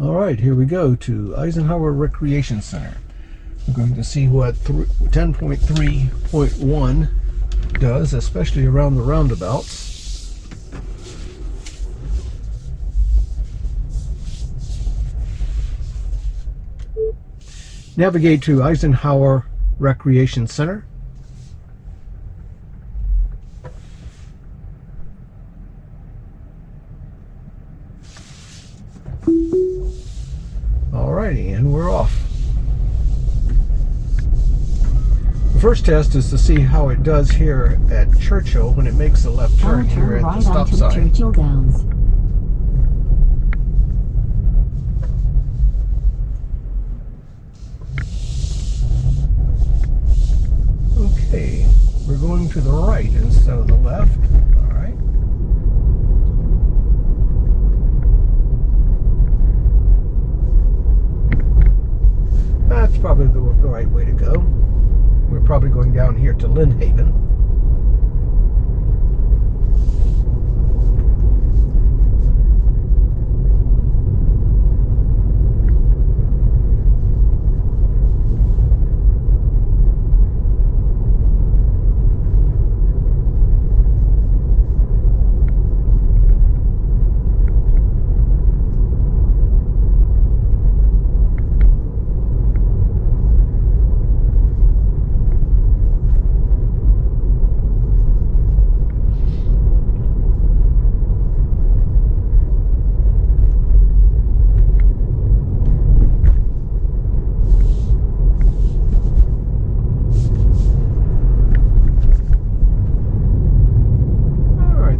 All right, here we go to Eisenhower Recreation Center. We're going to see what 10.3.1 does, especially around the roundabouts. Navigate to Eisenhower Recreation Center. Alrighty, and we're off. The first test is to see how it does here at Churchill when it makes a left turn here at the stop sign. Churchill Downs. Okay, we're going to the right instead of the left. All right. That's probably the right way to go. We're probably going down here to Lynn Haven.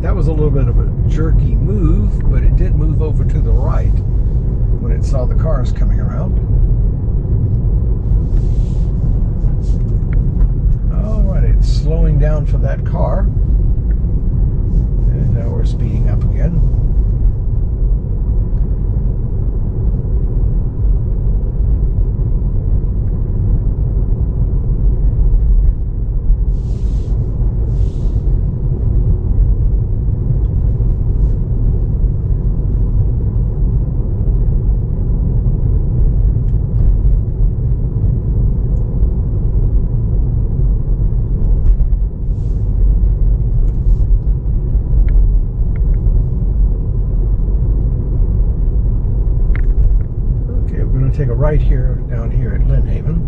That was a little bit of a jerky move, but it did move over to the right when it saw the cars coming around. All right, it's slowing down for that car. And now we're speeding up again. Take a right here, down here at Lynn Haven.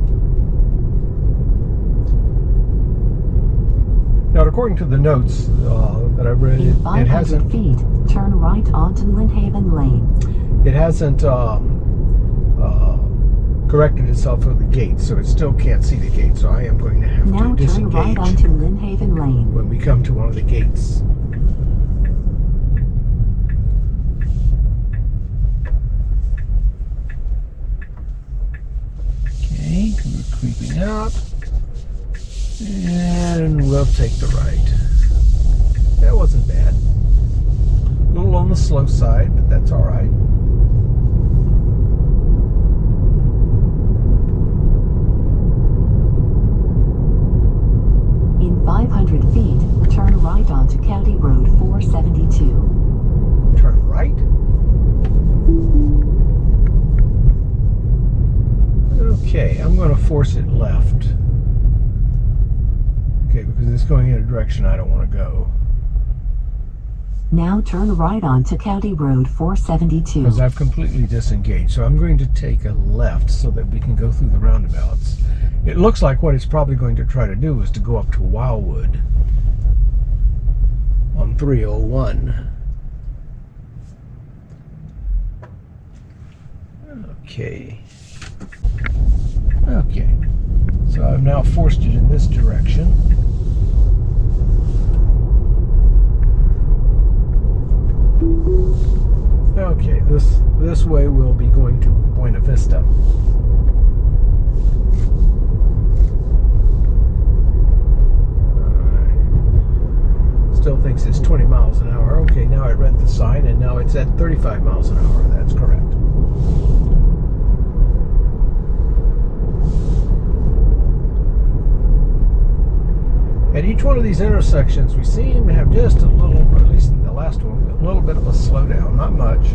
Now, according to the notes that I read, it hasn't. Feet, turn right onto Lynn Haven Lane. It hasn't corrected itself for the gate, so it still can't see the gate. So I am going to have to disengage. Now turn right onto Lynn Haven Lane when we come to one of the gates. We're creeping up, and we'll take the right. That wasn't bad. A little on the slow side, but that's all right. In 500 feet, turn right onto County Road 472. Turn right? Okay, I'm going to force it left. Okay, because it's going in a direction I don't want to go. Now turn right onto County Road 472. Because I've completely disengaged. So I'm going to take a left so that we can go through the roundabouts. It looks like what it's probably going to try to do is to go up to Wildwood on 301. Okay. Okay, so I've now forced it in this direction. Okay, this way we'll be going to Buena Vista. Still thinks it's 20 miles an hour. Okay, now I read the sign and now it's at 35 miles an hour. That's correct. At each one of these intersections, we seem to have just a little, at least in the last one, a little bit of a slowdown, not much.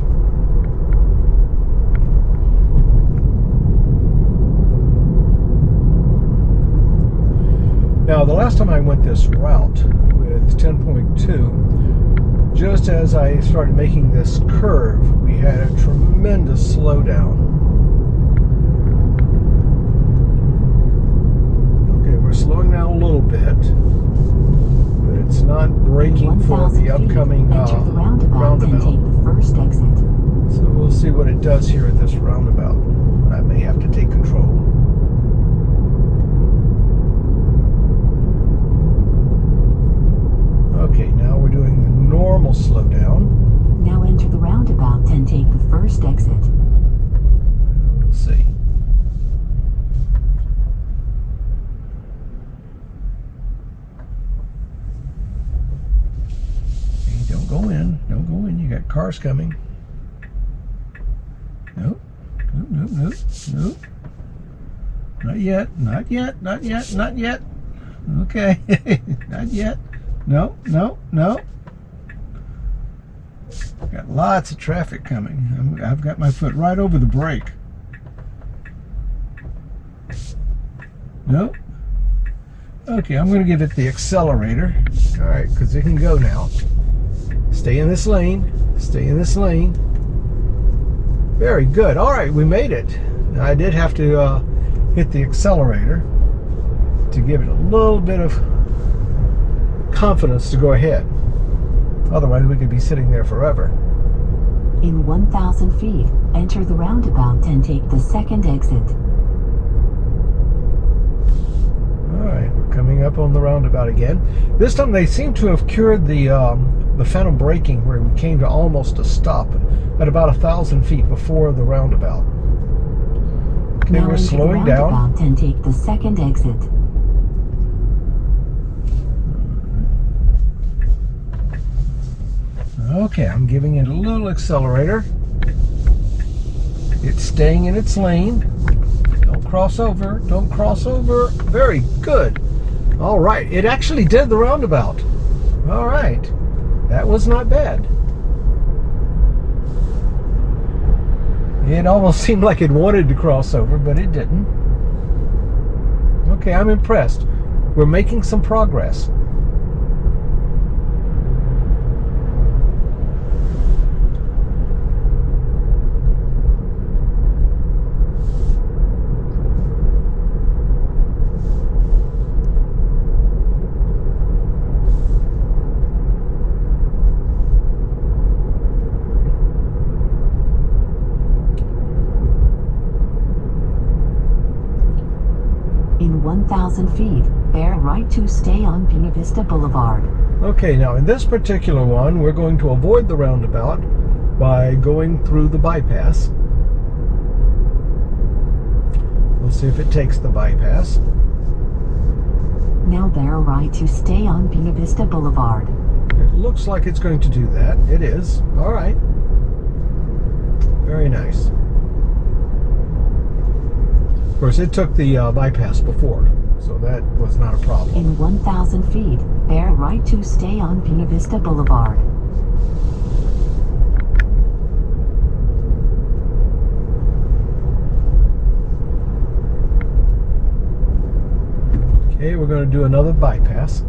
Now, the last time I went this route with 10.2, just as I started making this curve, we had a tremendous slowdown. Okay, we're slowing down a little bit, but it's not braking for the upcoming enter the roundabout and take the first exit. So we'll see what it does here at this roundabout. I may have to take control. Okay, now we're doing the normal slowdown. Now enter the roundabout and take the first exit. We'll see. Hey, don't go in. Don't go in. You got cars coming. Nope. Nope, nope, nope, nope. Not yet. Not yet. Not yet. Not yet. Okay. Not yet. No, no, no. Got lots of traffic coming. I've got my foot right over the brake. Nope. Okay, I'm going to give it the accelerator. All right, because it can go now. Stay in this lane. Stay in this lane. Very good. All right, we made it. Now, I did have to hit the accelerator to give it a little bit of confidence to go ahead. Otherwise, we could be sitting there forever. In 1,000 feet, enter the roundabout and take the second exit. All right, we're coming up on the roundabout again. This time they seem to have cured the phantom braking, where we came to almost a stop at about 1,000 feet before the roundabout. Okay, now we're enter slowing the down. roundabout and take the second exit. Okay, I'm giving it a little accelerator. It's staying in its lane. Don't cross over. Don't cross over. Very good. All right, it actually did the roundabout. All right, that was not bad. It almost seemed like it wanted to cross over, but it didn't. Okay, I'm impressed. We're making some progress. In 1,000 feet, bear right to stay on Buena Vista Boulevard. Okay, now in this particular one, we're going to avoid the roundabout by going through the bypass. We'll see if it takes the bypass. Now bear right to stay on Buena Vista Boulevard. It looks like it's going to do that. It is. All right. Very nice. Of course, it took the bypass before, so that was not a problem. In 1,000 feet, bear right to stay on Buena Vista Boulevard. Okay, we're going to do another bypass.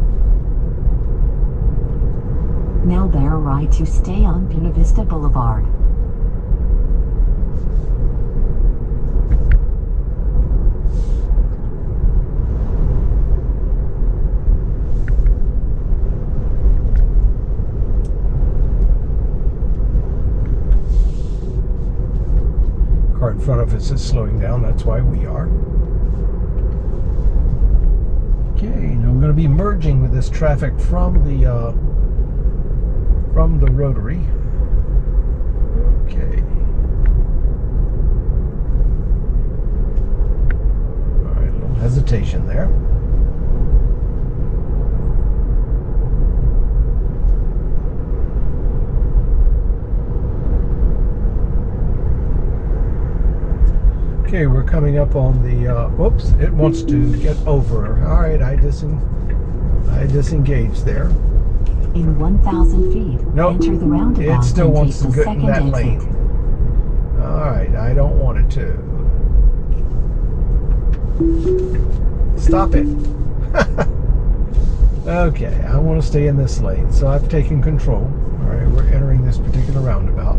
Now bear right to stay on Buena Vista Boulevard. Car in front of us is slowing down, that's why we are. Okay, now we're going to be merging with this traffic from the rotary. Okay. All right, a little hesitation there. Okay, we're coming up on the, whoops, it wants to get over. All right, I disengaged there. In 1,000 feet, Nope, enter the roundabout it still and wants to take the get in second that exit. lane. All right, I don't want it to. Stop it. Okay, I want to stay in this lane, so I've taken control. All right, we're entering this particular roundabout.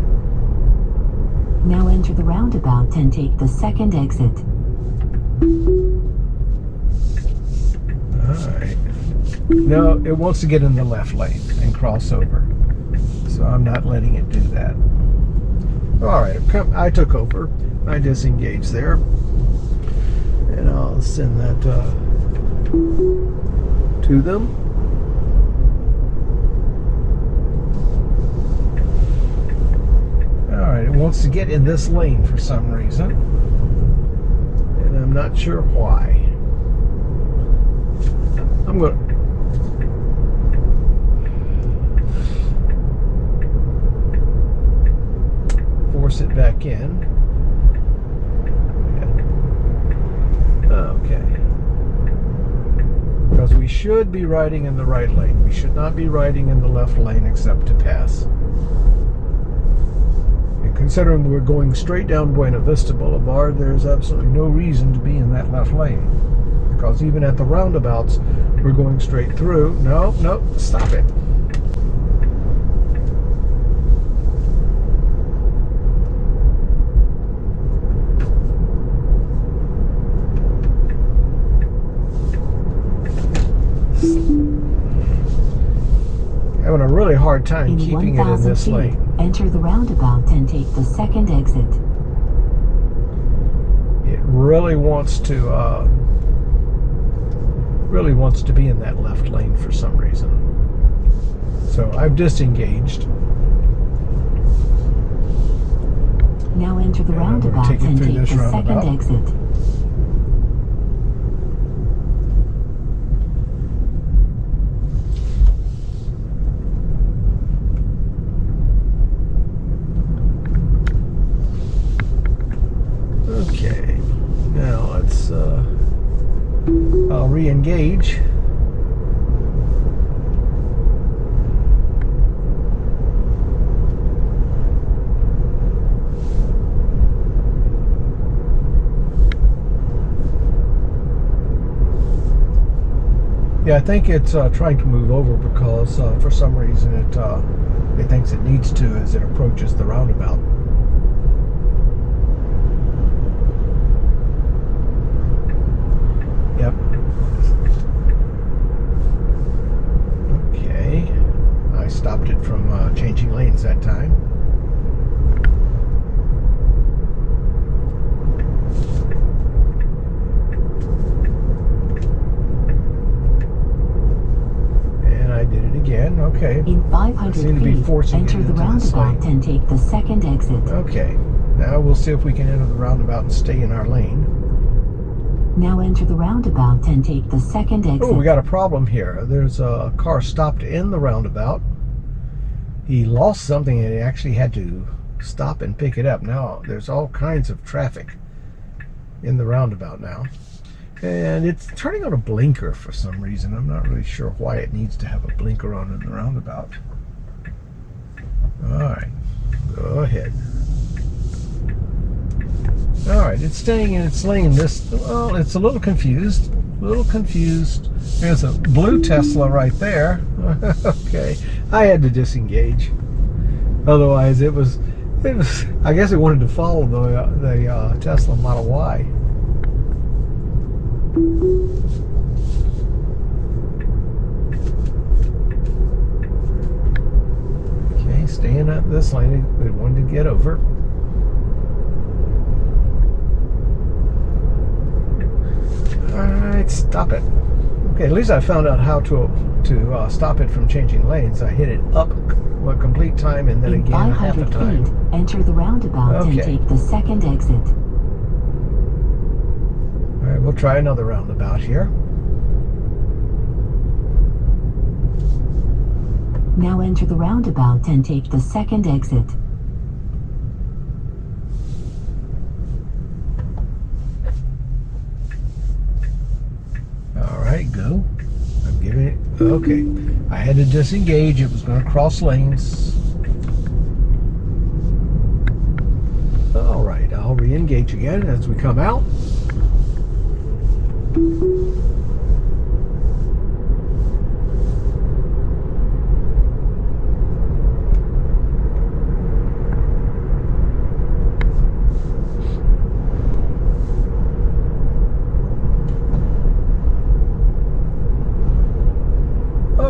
Now enter the roundabout and take the second exit. All right. No, it wants to get in the left lane and cross over, so I'm not letting it do that. All right, I took over. I disengaged there, and I'll send that to them. All right, it wants to get in this lane for some reason, and I'm not sure why. I'm going to force it back in. Okay. Because we should be riding in the right lane. We should not be riding in the left lane except to pass. And considering we're going straight down Buena Vista Boulevard, there's absolutely no reason to be in that left lane. Because even at the roundabouts, we're going straight through. No, stop it. Having a really hard time keeping it in this lane. Enter the roundabout and take the second exit. It really wants to be in that left lane for some reason. So I've disengaged. Now enter the roundabout and take the second exit. Okay, now let's I'll re-engage. Yeah, I think it's trying to move over because for some reason it thinks it needs to as it approaches the roundabout. Yep. Okay. I stopped it from changing lanes that time. And I did it again. Okay. In 500 feet, enter the roundabout and take the second exit. Okay. Now we'll see if we can enter the roundabout and stay in our lane. Now enter the roundabout and take the second exit. Oh, we got a problem here. There's a car stopped in the roundabout. He lost something and he actually had to stop and pick it up. Now, there's all kinds of traffic in the roundabout now. And it's turning on a blinker for some reason. I'm not really sure why it needs to have a blinker on in the roundabout. All right, go ahead. All right, it's staying in its lane. Well, it's a little confused. There's a blue Tesla right there. Okay, I had to disengage. Otherwise, it was. I guess it wanted to follow the Tesla Model Y. Okay, staying at this lane. It wanted to get over. Alright, stop it. Okay, at least I found out how to stop it from changing lanes. I hit it up a complete time and then again a half a time. Feet, enter the roundabout and take the second exit. Alright, we'll try another roundabout here. Now enter the roundabout and take the second exit. Alright, go. I'm giving it. Okay. I had to disengage. It was going to cross lanes. Alright, I'll re-engage again as we come out.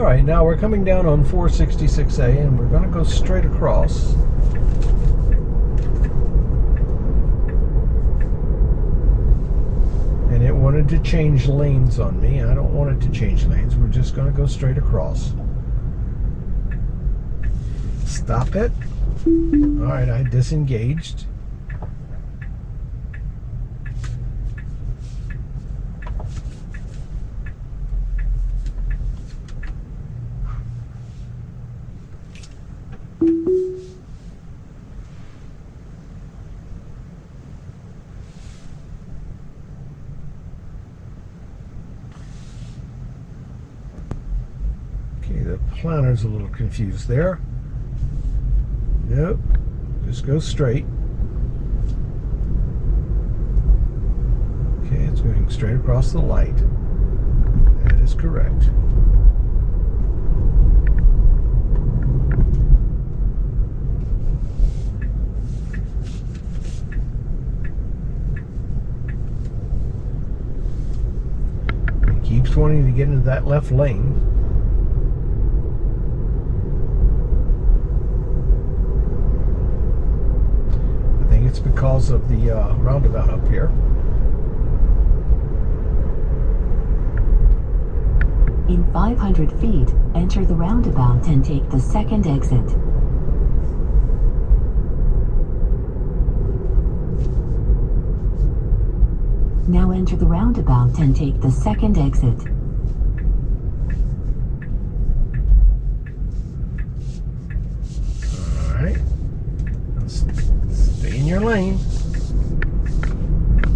All right, now we're coming down on 466A, and we're going to go straight across. And it wanted to change lanes on me. I don't want it to change lanes. We're just going to go straight across. Stop it. All right, I disengaged. Okay, the planner's a little confused there. Nope, just go straight. Okay, it's going straight across the light. That is correct. It keeps wanting to get into that left lane. It's because of the roundabout up here. In 500 feet, enter the roundabout and take the second exit. Now enter the roundabout and take the second exit. All right. Stay in your lane.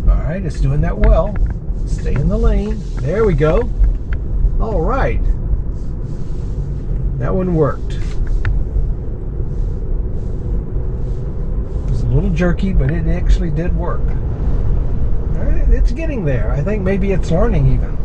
All right, it's doing that well. Stay in the lane. There we go. All right. That one worked. It was a little jerky, but it actually did work. All right, it's getting there. I think maybe it's learning even.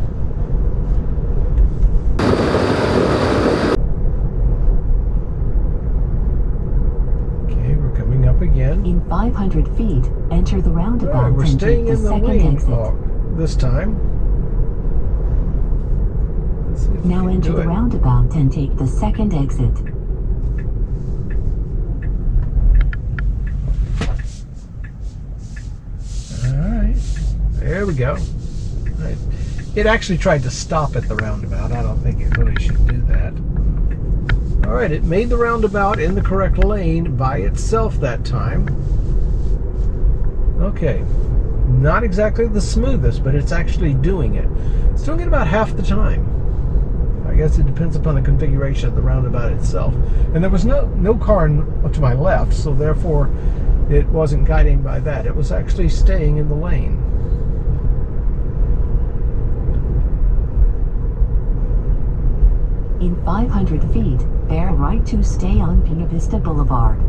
Again. In 500 feet, enter the roundabout right, we're and staying take the in the second lane exit. this time. Now enter the roundabout and take the second exit. Alright, there we go. Right. It actually tried to stop at the roundabout. I don't think it really should do that. Alright, it made the roundabout in the correct lane by itself that time. Okay, not exactly the smoothest, but it's actually doing it. It's doing it about half the time. I guess it depends upon the configuration of the roundabout itself. And there was no car to my left, so therefore it wasn't guiding by that. It was actually staying in the lane. In 500 feet, bear right to stay on Pina Vista Boulevard.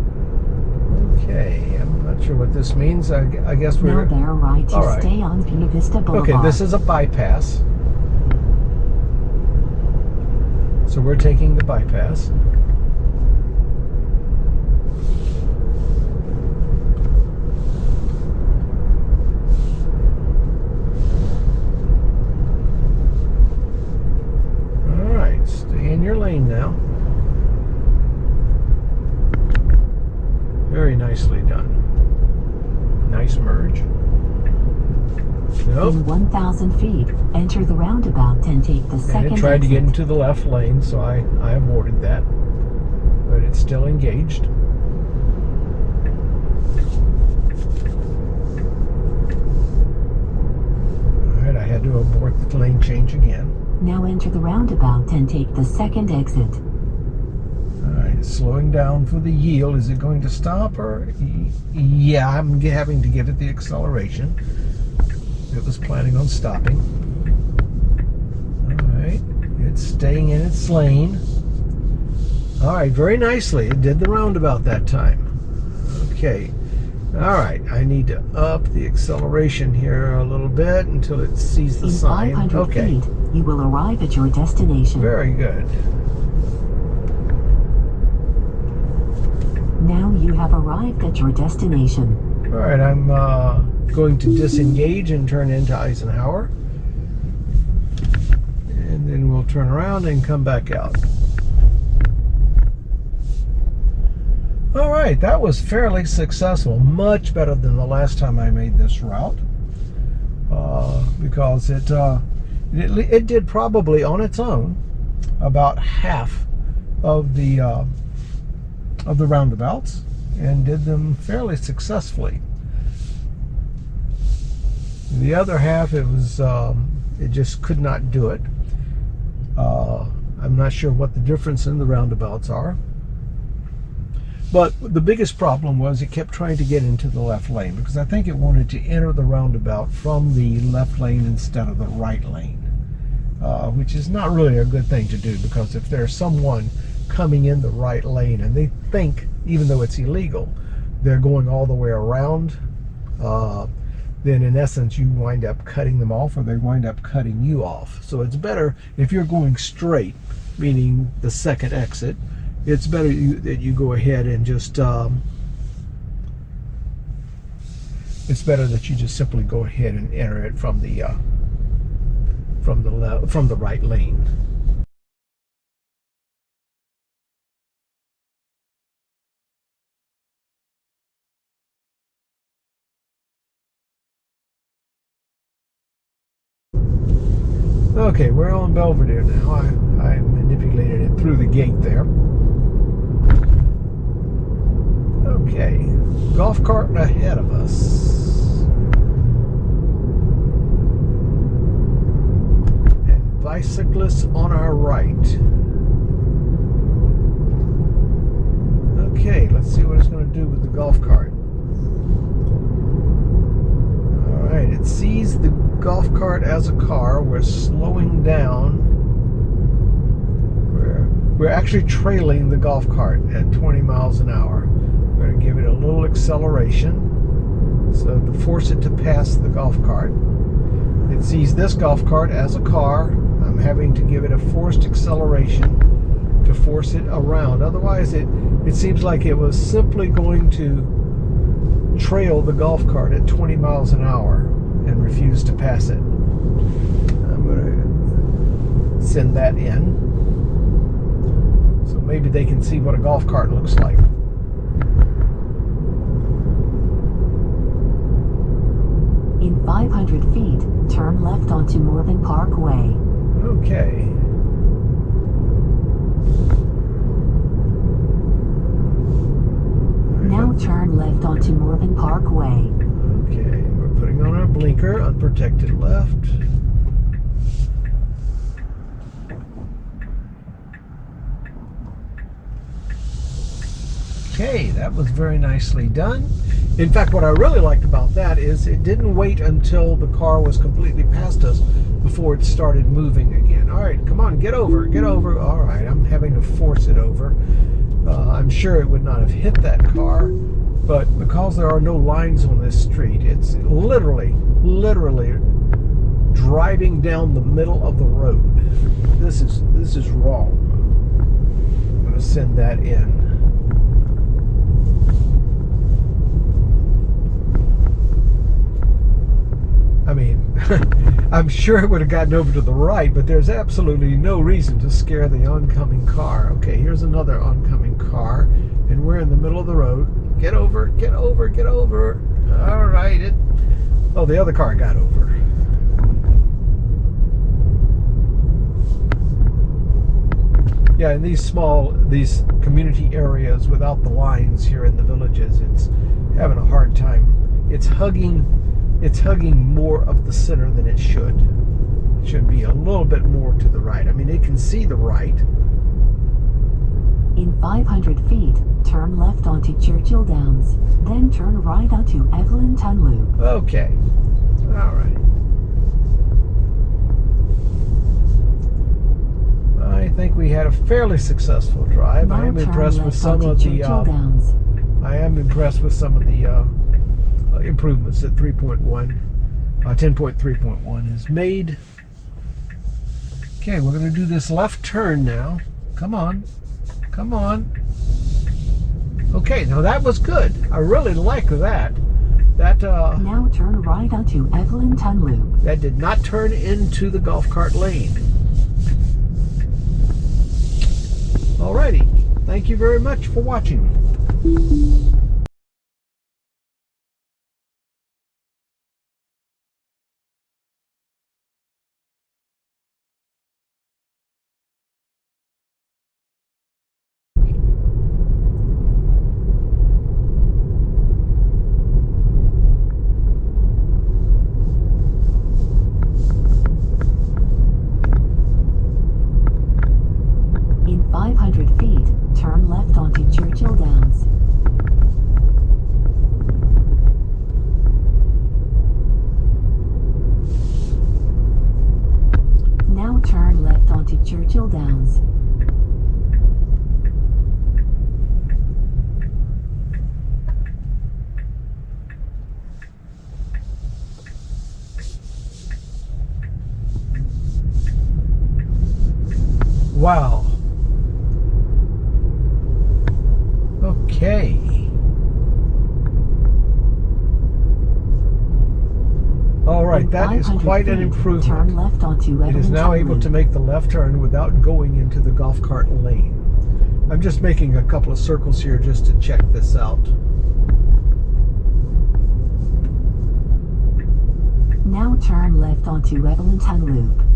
Okay, I'm not sure what this means. I guess we're... Now bear right to right. stay on Pina Vista Boulevard. Okay, this is a bypass. So we're taking the bypass. Alright, stay in your lane now. Very nicely done. Nice merge. Nope. In 1,000 feet, enter the roundabout and take the second exit. And it tried to get into the left lane, so I avoided that. But it's still engaged. Alright, I had to abort the lane change again. Now enter the roundabout and take the second exit. Alright, it's slowing down for the yield. Is it going to stop or... Yeah, I'm having to give it the acceleration. It was planning on stopping. Alright, it's staying in its lane. Alright, very nicely. It did the roundabout that time. Okay. Alright, I need to up the acceleration here a little bit until it sees the sign. In 500 Okay. feet, you will arrive at your destination. Very good. Now you have arrived at your destination. Alright, I'm going to disengage and turn into Eisenhower. And Then we'll turn around and come back out. All right, that was fairly successful. Much better than the last time I made this route. Because it did probably on its own about half of the roundabouts, and did them fairly successfully. The other half, it just could not do it. I'm not sure what the difference in the roundabouts are, but the biggest problem was it kept trying to get into the left lane, because I think it wanted to enter the roundabout from the left lane instead of the right lane, which is not really a good thing to do, because if there's someone coming in the right lane and they think, even though it's illegal, they're going all the way around, then in essence you wind up cutting them off, or they wind up cutting you off. So it's better if you're going straight, meaning the second exit, it's better that you go ahead and just it's better that you just simply go ahead and enter it from the right lane. Okay, we're on Belvedere now. I manipulated it through the gate there. Okay, golf cart ahead of us. And bicyclists on our right. Okay, let's see what it's going to do with the golf cart. Alright, it sees the golf cart as a car. We're slowing down. We're actually trailing the golf cart at 20 miles an hour. We're going to give it a little acceleration so to force it to pass the golf cart. It sees this golf cart as a car. I'm having to give it a forced acceleration to force it around. Otherwise, it seems like it was simply going to trail the golf cart at 20 miles an hour and refuse to pass it. I'm going to send that in so maybe they can see what a golf cart looks like. In 500 feet, turn left onto Morven Parkway. Okay. Now turn left onto Morven Parkway. Okay, we're putting on our blinker, unprotected left. Okay, that was very nicely done. In fact, what I really liked about that is it didn't wait until the car was completely past us before it started moving again. All right, come on, get over, get over. All right, I'm having to force it over. I'm sure it would not have hit that car, but because there are no lines on this street, it's literally driving down the middle of the road. This is wrong. I'm going to send that in. I mean, I'm sure it would have gotten over to the right, but there's absolutely no reason to scare the oncoming car. Okay, here's another oncoming car, and we're in the middle of the road. Get over, get over, get over. All right. Oh, the other car got over. Yeah, in these community areas without the lines here in the villages, it's having a hard time. It's hugging more of the center than it should. It should be a little bit more to the right. I mean, it can see the right. In 500 feet, turn left onto Churchill Downs, then turn right onto Evelyn Ton Loop. Okay. All right. I think we had a fairly successful drive. Now I am impressed with some of the improvements that 10.3.1 has made. Okay, we're going to do this left turn now. Come on. Come on. Okay, now that was good. I really like that. Now turn right onto Evelyn Ton Loop. That did not turn into the golf cart lane. thank you very much for watching. In 500 feet, turn left onto Churchill Downs. Now turn left onto Churchill Downs. Wow. Okay. All right, that is quite an improvement. Turn left onto It is now able to make the left turn without going into the golf cart lane. I'm just making a couple of circles here just to check this out. Now turn left onto Evelynton Loop.